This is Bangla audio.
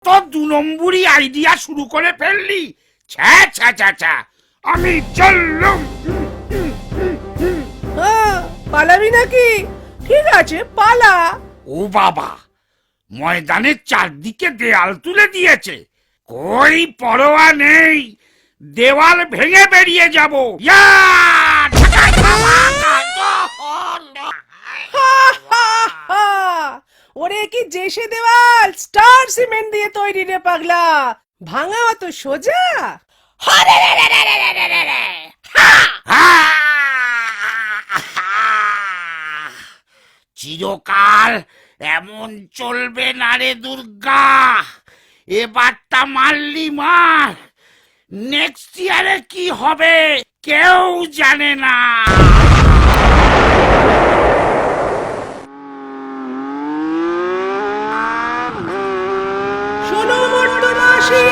তো 2 নম্বরই আইডিয়া শুরু করে ফেললি। ছ্যা ছ্যা ছ্যা ছ্যা, আমি চললুম। হ্যাঁ, পালাবি নাকি? ঠিক আছে, পালা। ও বাবা, ময়দানের চারদিকে দেয়াল তুলে দিয়েছে। কই পরোয়া নেই, দেওয়াল ভেঙে বেরিয়ে যাব। ইয়া! ঢাকা খাওয়া হা, হা, হা। ওরে কি জেসে দেওয়াল স্টার সিমেন্ট দিয়ে তৈরি রে পাগলা, ভাঙা অত সোজা? চিরকাল এমন চলবে না রে দুর্গা। এবারটা মারলি মার, নেক্সট ইয়ারে কি হবে কেউ জানে না। শোনো মর্দনাসী,